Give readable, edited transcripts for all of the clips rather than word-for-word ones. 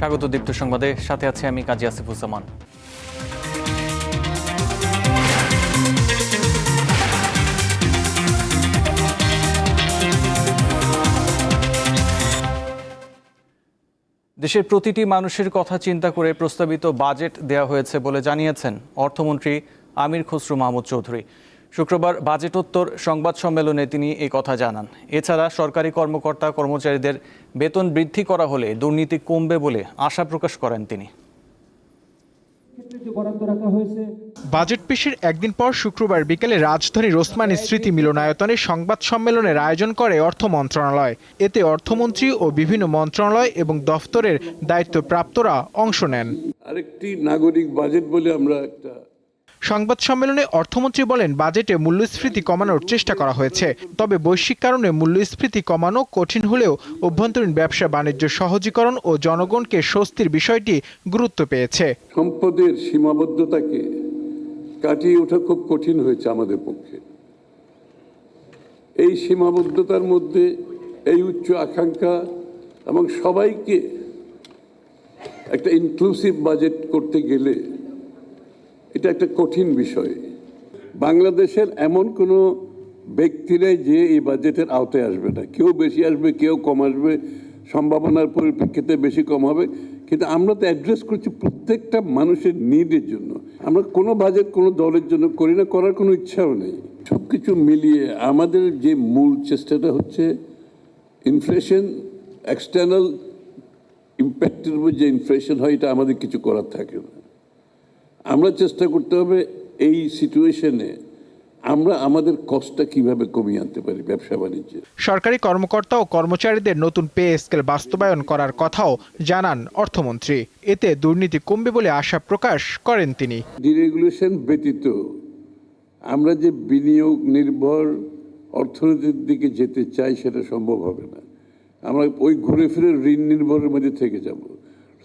স্বাগত দীপ্ত সংবাদে, সাথে আছি আমি কাজী আসিফুজ্জামান। দেশের প্রতিটি মানুষের কথা চিন্তা করে প্রস্তাবিত বাজেট দেওয়া হয়েছে বলে জানিয়েছেন অর্থমন্ত্রী আমির খসরু মাহমুদ চৌধুরী। শুক্রবার বাজেটোত্তর সংবাদ সম্মেলনে তিনি এই কথা জানান। এছাড়া সরকারি কর্মকর্তা কর্মচারীদের বেতন বৃদ্ধি করা হলে দুর্নীতি কমবে বলে আশা প্রকাশ করেন তিনি। বাজেট পেশের একদিন পর শুক্রবার বিকেলে রাজধানীর ওসমানী স্মৃতি মিলনায়তনে সংবাদ সম্মেলনের আয়োজন করে অর্থ মন্ত্রণালয়। এতে অর্থমন্ত্রী ও বিভিন্ন মন্ত্রণালয় এবং দফতরের দায়িত্বপ্রাপ্তরা অংশ নেন। আরেকটি নাগরিক বাজেট বলে আমরা একটা সংবাদ সম্মেলনে অর্থমন্ত্রী বলেন, বাজেটে মূল্যস্ফীতি কমানোর চেষ্টা করা হয়েছে, তবে বৈশ্বিক কারণে মূল্যস্ফীতি কমানো কঠিন হলেও অভ্যন্তরীণ ব্যবসা বাণিজ্য সহজীকরণ ও জনগণকে স্বস্তির বিষয়টি গুরুত্ব পেয়েছে। সম্পদের সীমাবদ্ধতাকে কাটিয়ে ওঠা খুব কঠিন হয়েছে আমাদের পক্ষে। এই সীমাবদ্ধতার মধ্যে এই উচ্চ আকাঙ্ক্ষা এবং সবাইকে একটা ইনক্লুসিভ বাজেট করতে গেলে এটা একটা কঠিন বিষয়। বাংলাদেশের এমন কোনো ব্যক্তিরাই যে এই বাজেটের আওতায় আসবে না, কেউ বেশি আসবে, কেউ কম আসবে, সম্ভাবনার পরিপ্রেক্ষিতে বেশি কম হবে, কিন্তু আমরা তো অ্যাড্রেস করছি প্রত্যেকটা মানুষের নিডের জন্য। আমরা কোনো বাজেট কোনো দলের জন্য করি না, করার কোনো ইচ্ছাও নেই। সব কিছু মিলিয়ে আমাদের যে মূল চেষ্টাটা হচ্ছে ইনফ্লেশন, এক্সটার্নাল ইম্প্যাক্টের উপর যে ইনফ্লেশন হয়, এটা আমাদের কিছু করার থাকে না। আমরা চেষ্টা করতে হবে এই সিচুয়েশনে আমরা আমাদের কষ্টটা কিভাবে কমিয়ে আনতে পারি ব্যবসা বাণিজ্যে। সরকারি কর্মকর্তা ও কর্মচারীদের নতুন পে স্কেল বাস্তবায়ন করার কথাও জানান অর্থমন্ত্রী। এতে দুর্নীতি কমবে বলে আশা প্রকাশ করেন তিনি। ডিরেগুলেশন ব্যতীত আমরা যে বিনিয়োগ নির্ভর অর্থনীতির দিকে যেতে চাই সেটা সম্ভব হবে না। আমরা ওই ঘুরে ফিরে ঋণ নির্ভরের মধ্যে থেকে যাব।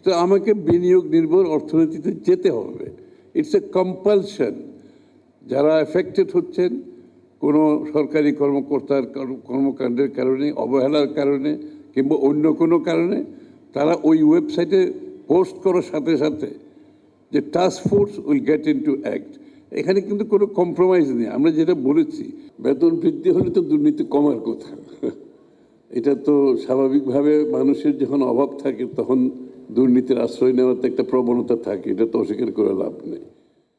তো আমাকে বিনিয়োগ নির্ভর অর্থনীতিতে যেতে হবে। It's a compulsion. যারা এফেক্টেড হচ্ছেন কোনো সরকারি কর্মকর্তার কর্মকাণ্ডের কারণে, অবহেলার কারণে কিংবা অন্য কোনো কারণে, তারা ওই ওয়েবসাইটে পোস্ট করার সাথে সাথে যে task force will get into act. এখানে কিন্তু কোনো কম্প্রোমাইজ নেই। আমরা যেটা বলেছি, বেতন বৃদ্ধি হলে তো দুর্নীতি কমার কথা। এটা তো স্বাভাবিকভাবে মানুষের যখন অভাব থাকে তখন দুর্নীতির আশ্রয় নেওয়ার তো একটা প্রবণতা থাকে, এটা তো অস্বীকার করে লাভ নেই।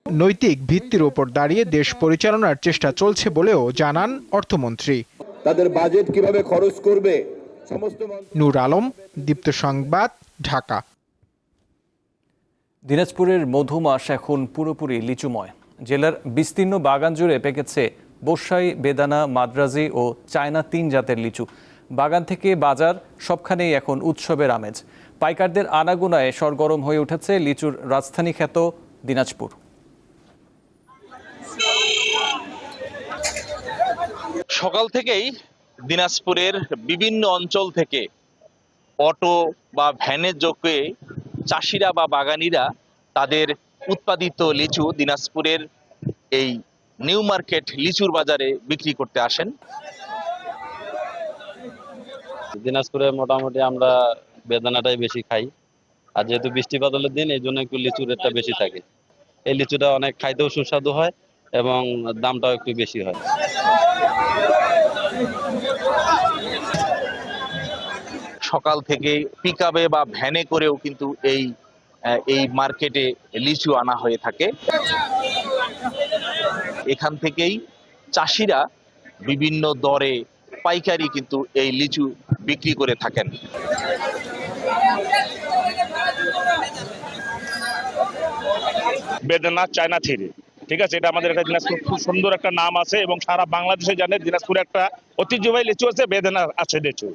নৈতিক ভিত্তির উপর দাঁড়িয়ে দেশ পরিচালনার চেষ্টা চলছে বলেও জানান অর্থমন্ত্রী। তাদের বাজেট কিভাবে খরচ করবে সমস্ত। নূর আলম, দীপ্ত সংবাদ, ঢাকা। দিনাজপুরের মধুমাস এখন পুরোপুরি লিচুময়। জেলার বিস্তীর্ণ বাগান জুড়ে পেকেছে বর্ষাই, বেদানা, মাদ্রাজি ও চায়না 3 জাতের লিচু। বাগান থেকে বাজার সবখানেই এখন উৎসবের আমেজ। পাইকারদের আনাগোনায় সরগরম হয়ে উঠেছে লিচুর রাজধানী খ্যাত দিনাজপুর। সকাল থেকেই দিনাজপুরের বিভিন্ন অঞ্চল থেকে অটো বা ভ্যানে যোগে চাষিরা বা বাগানিরা তাদের উৎপাদিত লিচু দিনাজপুরের এই নিউ মার্কেট লিচুর বাজারে বিক্রি করতে আসেন। দিনাজপুরে মোটামুটি আমরা বেদানাটাই বেশি খাই, আর যেহেতু বৃষ্টি বাদলের দিন এই জন্য একটু লিচুর রেটটা বেশি থাকে। এই লিচুটা অনেক খাইতেও সুস্বাদু হয় এবং দামটাও একটু বেশি হয়। সকাল থেকে পিকআপে বা ভ্যানে করেও কিন্তু এই মার্কেটে লিচু আনা হয়ে থাকে। এখান থেকেই চাষিরা বিভিন্ন দরে পাইকারি কিন্তু এই লিচু বিক্রি করে থাকেন। বেদানা চায়না 3, ঠিক আছে, এটা আমাদের একটা দিনাজপুর খুব সুন্দর একটা নাম আছে এবং সারা বাংলাদেশে জানে দিনাজপুরে একটা ঐতিহ্যবাহী লিচু আছে, বেদানা আছে লিচু।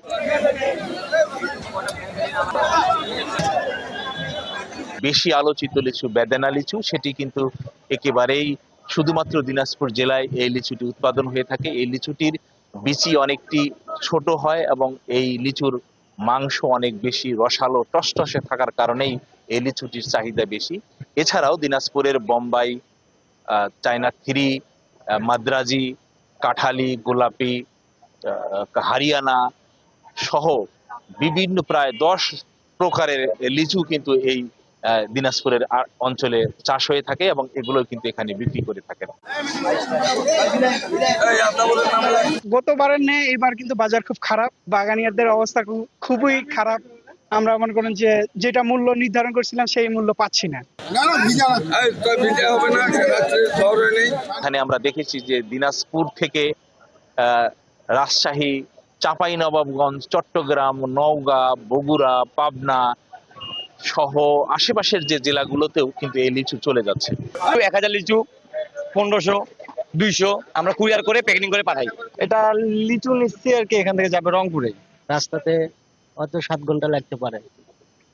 বেশি আলোচিত লিচু বেদানা লিচু, সেটি কিন্তু একেবারেই শুধুমাত্র দিনাজপুর জেলায় এই লিচুটি উৎপাদন হয়ে থাকে। এই লিচুটির বিচি অনেকটি ছোট হয় এবং এই লিচুর মাংস অনেক বেশি রসালো টসটসে থাকার কারণেই এই লিচুটির চাহিদা বেশি। এছাড়াও দিনাজপুরের বোম্বাই, চায়না 3, মাদ্রাজি, কাঠালি, গোলাপি, হারিয়ানা সহ বিভিন্ন প্রায় 10 প্রকারের লিচু কিন্তু এই দিনাজপুরের অঞ্চলে চাষ হয়ে থাকে এবং এগুলো কিন্তু এখানে বিক্রি করে থাকেন। গতবারের নেই এবার কিন্তু বাজার খুব খারাপ, বাগানিয়াদের অবস্থা খুবই খারাপ। আমরা মনে করেন যে যেটা মূল্য নির্ধারণ করছিলাম সেই মূল্য পাচ্ছি না। এখানে আমরা দেখেছি যে দিনাজপুর থেকে রাজশাহী, চাঁপাইনবাবগঞ্জ, চট্টগ্রাম, নওগাঁ, বগুড়া, পাবনা সহ আশেপাশের যে জেলাগুলোতেও কিন্তু এই লিচু চলে যাচ্ছে। 1000 লিচু 1500 200 আমরা কুরিয়ার করে প্যাকেটিং করে পাঠাই। এটা লিচু নিচ্ছি আর কি, এখান থেকে যাবে রংপুরে। রাস্তাতে হয়তো 7 ঘন্টা লাগতে পারে।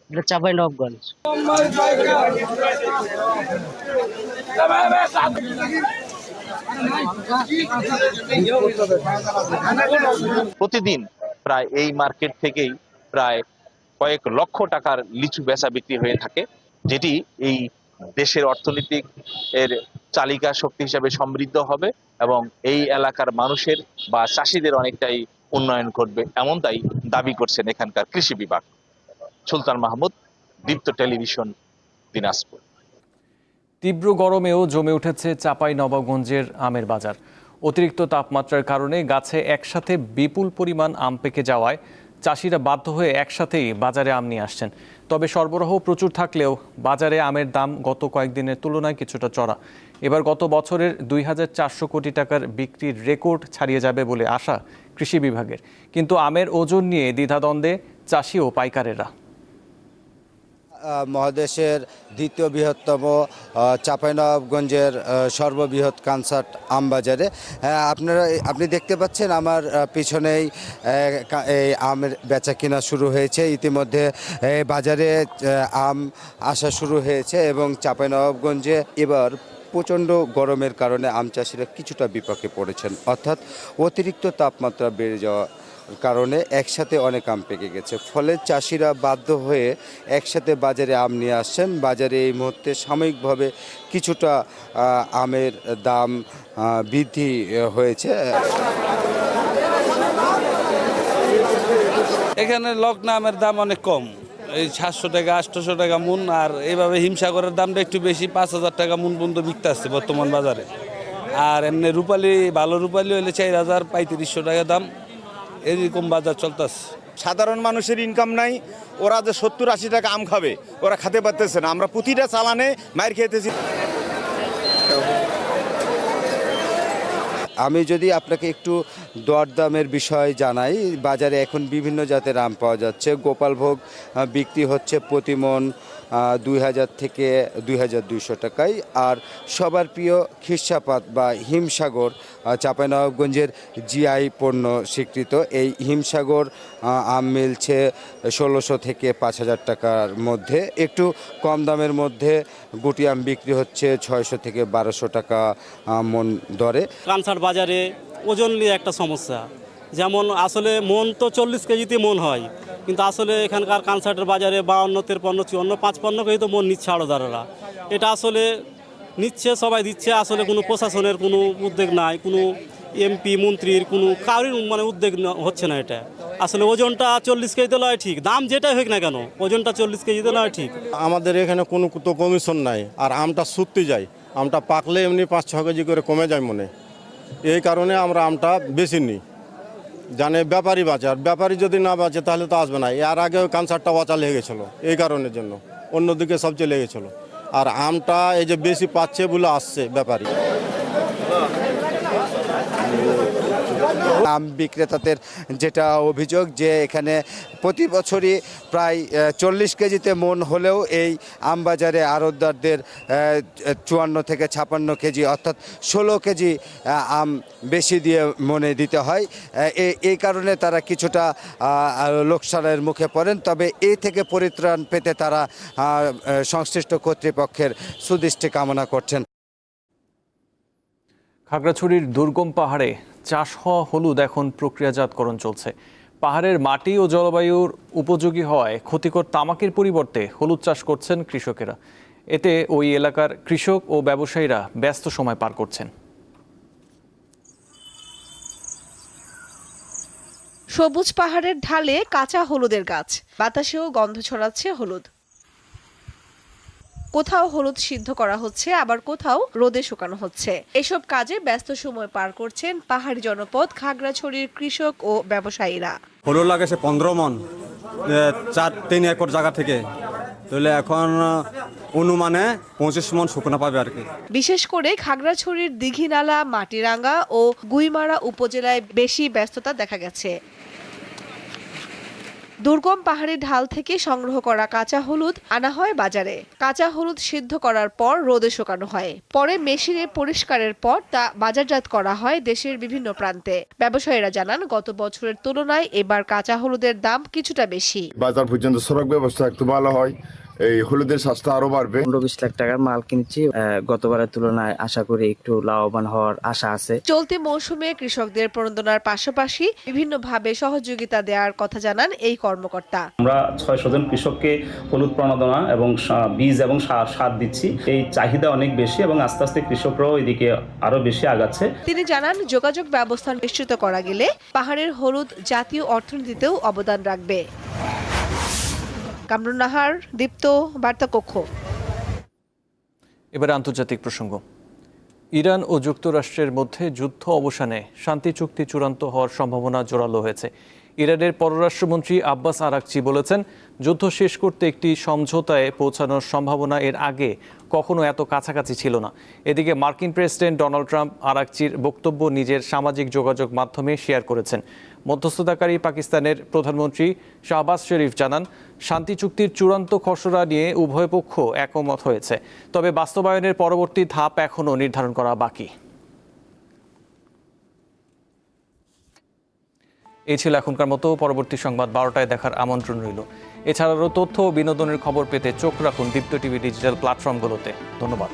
এটা চাঁপাইনবাবগঞ্জ। প্রতিদিন প্রায় এই মার্কেট থেকেই প্রায় কয়েক লক্ষ টাকার লিচু বেচা বিক্রি হয়ে থাকে, যেটি এই দেশের অর্থনৈতিক এর চালিকা শক্তি হিসাবে সমৃদ্ধ হবে এবং এই এলাকার মানুষের বা চাষিদের অনেকটাই উন্নয়ন ঘটবে, এমনটাই দাবি করছেন এখানকার কৃষি বিভাগ। সুলতান মাহমুদ, দীপ্ত টেলিভিশন, দিনাজপুর। তীব্র গরমেও জমে উঠেছে চাঁপাইনবাবগঞ্জের আমের বাজার। অতিরিক্ত তাপমাত্রার কারণে গাছে একসাথে বিপুল পরিমাণ আম পেকে যাওয়ায় চাষিরা বাধ্য হয়ে একসাথেই বাজারে আম নিয়ে আসছেন। তবে সরবরাহ প্রচুর থাকলেও বাজারে আমের দাম গত কয়েকদিনের তুলনায় কিছুটা চড়া। এবার গত বছরের 2400 কোটি টাকার বিক্রির রেকর্ড ছাড়িয়ে যাবে বলে আশা কৃষি বিভাগের। কিন্তু আমের ওজন নিয়ে দ্বিধাদ্বন্দ্বে চাষি ও পাইকারেরা। মহাদেশের দ্বিতীয় বৃহত্তম চাঁপাইনবাবগঞ্জের সর্ববৃহৎ কানসার্ট আম বাজারে আপনি দেখতে পাচ্ছেন আমার পিছনেই এই আমের বেচা কিনা শুরু হয়েছে। ইতিমধ্যে বাজারে আম আসা শুরু হয়েছে এবং চাঁপাইনবাবগঞ্জে এবার প্রচণ্ড গরমের কারণে আম চাষিরা কিছুটা বিপাকে পড়েছেন, অর্থাৎ অতিরিক্ত তাপমাত্রা বেড়ে যাওয়া কারণে একসাথে অনেক আম পেকে গেছে। ফলে চাষিরা বাধ্য হয়ে একসাথে বাজারে আম নিয়ে আসছেন। বাজারে এই মুহূর্তে সাময়িকভাবে কিছুটা আমের দাম বৃদ্ধি হয়েছে। এখানে লকনা আমের দাম অনেক কম, এই 700 টাকা 800 টাকা মুন, আর এইভাবে হিমসাগরের দামটা একটু বেশি, 5000 টাকা মুন পর্যন্ত বিকতে আসছে বর্তমান বাজারে। আর এমনি রূপালি, ভালো রূপালি হলে 4000 3500 টাকা দাম, এরকম বাজার চলতেছে। সাধারণ মানুষের ইনকাম নাই, ওরা যে 70-80 টাকা আম খাবে ওরা খেতে পারতেছে না। আমরা প্রতিটা চালানে মাইর খেতেছি। আমি যদি আপনাকে একটু দরদামের বিষয় জানাই, বাজারে এখন বিভিন্ন জাতের আম পাওয়া যাচ্ছে। গোপালভোগ বিক্রি হচ্ছে প্রতি মন 2000 থেকে 2200 টাকায়। আর সবার প্রিয় খিরসাপাত বা হিমসাগর, চাঁপাইনবাবগঞ্জের জিআই পণ্য স্বীকৃত এই হিমসাগর আম মিলছে 1600 থেকে 5000 টাকার মধ্যে। একটু কম দামের মধ্যে গুটি আম বিক্রি হচ্ছে 600 থেকে 1200 টাকা মন দরে। কানসার্ট বাজারে ওজন নিয়ে একটা সমস্যা, যেমন আসলে মন তো 40 কেজিতে মন হয়, কিন্তু আসলে এখানকার কানসার্টের বাজারে 52, 53, 54, 55 কেজি তো মন নিচ্ছে আড়তদারেরা। এটা আসলে নিচ্ছে, সবাই দিচ্ছে, আসলে কোনো প্রশাসনের কোনো উদ্যোগ নাই, কোনো এমপি মন্ত্রীর কোনো কারোর মানে উদ্যোগ হচ্ছে না। এটা আসলে ওজনটা 40 কেজিতে লয় ঠিক, দাম যেটাই হোক না কেন ওজনটা 40 কেজিতে লয় ঠিক। আমাদের এখানে কোনো তো কমিশন নাই, আর আমটা সুত্তি যায়, আমটা পাকলে এমনি 5-6 কেজি করে কমে যায় মনে। এই কারণে আমরা আমটা বেশি নিই, জানে ব্যাপারী বাঁচে, আর ব্যাপারী যদি না বাঁচে তাহলে তো আসবে না। এর আগে কানসারটা অচল হয়ে গেছিলো এই কারণের জন্য, অন্যদিকে সব চলে গেছিলো। আর আমটা এই যে বেশি পাচ্ছে বলে আসছে ব্যাপারী। আম বিক্রেতাদের যেটা অভিযোগ যে এখানে প্রতি বছরই প্রায় 40 কেজিতে মন হলেও এই আম বাজারে আড়তদারদের 54 থেকে 56 কেজি অর্থাৎ 16 কেজি আম বেশি দিয়ে মনে দিতে হয়। এই কারণে তারা কিছুটা লোকসানের মুখে পড়েন। তবে এই থেকে পরিত্রাণ পেতে তারা সংশ্লিষ্ট কর্তৃপক্ষের সুদৃষ্টি কামনা করছেন। খাগড়াছড়ির দুর্গম পাহাড়ে চাষ হওয়া হলুদ এখন প্রক্রিয়াজাতকরণ চলছে। পাহাড়ের মাটি ও জলবায়ুর উপযোগী হওয়ায় ক্ষতিকর তামাকের পরিবর্তে হলুদ চাষ করছেন কৃষকেরা। এতে ওই এলাকার কৃষক ও ব্যবসায়ীরা ব্যস্ত সময় পার করছেন। সবুজ পাহাড়ের ঢালে কাঁচা হলুদের গাছ, বাতাসেও গন্ধ ছড়াচ্ছে হলুদ। কোথাও হলুদ সিদ্ধ করা হচ্ছে, আবার কোথাও রোদে শুকানো হচ্ছে। এসব কাজে ব্যস্ত সময় পার করছেন পাহাড়ি জনপদ খাগড়াছড়ির কৃষক ও ব্যবসায়ীরা। হলুদ লাগেছে 15 মন 3 একর জায়গা থেকে, তাহলে এখন অনুমানে 25 মন শুকনো পাবে আর কি। বিশেষ করে খাগড়াছড়ির দিঘিনালা, মাটিরাঙ্গা ও গুইমারা উপজেলায় বেশি ব্যস্ততা দেখা গেছে। দুর্গম পাহাড়ি ঢাল থেকে সংগ্রহ করা কাঁচা হলুদ আনা হয় বাজারে। কাঁচা হলুদ সিদ্ধ করার পর রোদে শুকানো হয়, পরে মেশিনে পরিষ্কারের পর তা বাজারজাত করা হয় দেশের বিভিন্ন প্রান্তে। ব্যবসায়ীরা জানান, গত বছরের তুলনায় এবার কাঁচা হলুদের দাম কিছুটা বেশি। বাজার পর্যন্ত সড়ক ব্যবস্থা একটু ভালো হয়, এই হলুদের স্বাস্থ্য আরো বাড়বে। 15-20 লাখ টাকার মাল কিনছি, গতবারের তুলনায় আশা করি একটু লাভবান হওয়ার আশা আছে। চলতি মৌসুমে কৃষকদের প্রণোদনার পাশাপাশি বিভিন্নভাবে সহযোগিতা দেওয়ার কথা জানান এই কর্মকর্তা। আমরা 600 জন কৃষককে হলুদ প্রণোদনা এবং বীজ এবং সার দিচ্ছি। এই চাহিদা অনেক বেশি এবং আস্তে আস্তে কৃষকরাও এদিকে আরো বেশি আগাচ্ছে। তিনি জানান, যোগাযোগ ব্যবস্থা নিশ্চিত করা গেলে পাহাড়ের হলুদ জাতীয় অর্থনীতিতেও অবদান রাখবে। কামরুন নাহার, দীপ্ত, বার্তা কক্ষ। এবার আন্তর্জাতিক প্রসঙ্গ। ইরান ও যুক্তরাষ্ট্রের মধ্যে যুদ্ধ অবসানে শান্তি চুক্তি চূড়ান্ত হওয়ার সম্ভাবনা জোরালো হয়েছে। ইরানের পররাষ্ট্রমন্ত্রী আব্বাস আরাকচি বলেছেন, যুদ্ধ শেষ করতে একটি সমঝোতায় পৌঁছানোর সম্ভাবনা এর আগে কখনো এত কাছাকাছি ছিল না। এদিকে মার্কিন প্রেসিডেন্ট ডোনাল্ড ট্রাম্প আরাকচির বক্তব্য নিজের সামাজিক যোগাযোগ মাধ্যমে শেয়ার করেছেন। মধ্যস্থতাকারী পাকিস্তানের প্রধানমন্ত্রী শাহবাজ শরীফ জানান, শান্তি চুক্তির চূড়ান্ত খসড়া নিয়ে উভয় পক্ষ একমত হয়েছে, তবে বাস্তবায়নের পরবর্তী ধাপ এখনও নির্ধারণ করা বাকি। এই ছিল এখনকার মতো। পরবর্তী সংবাদ 12টায় দেখার আমন্ত্রণ রইল। এছাড়াও তথ্য ও বিনোদনের খবর পেতে চোখ রাখুন দীপ্ত টিভি ডিজিটাল প্ল্যাটফর্মগুলোতে। ধন্যবাদ।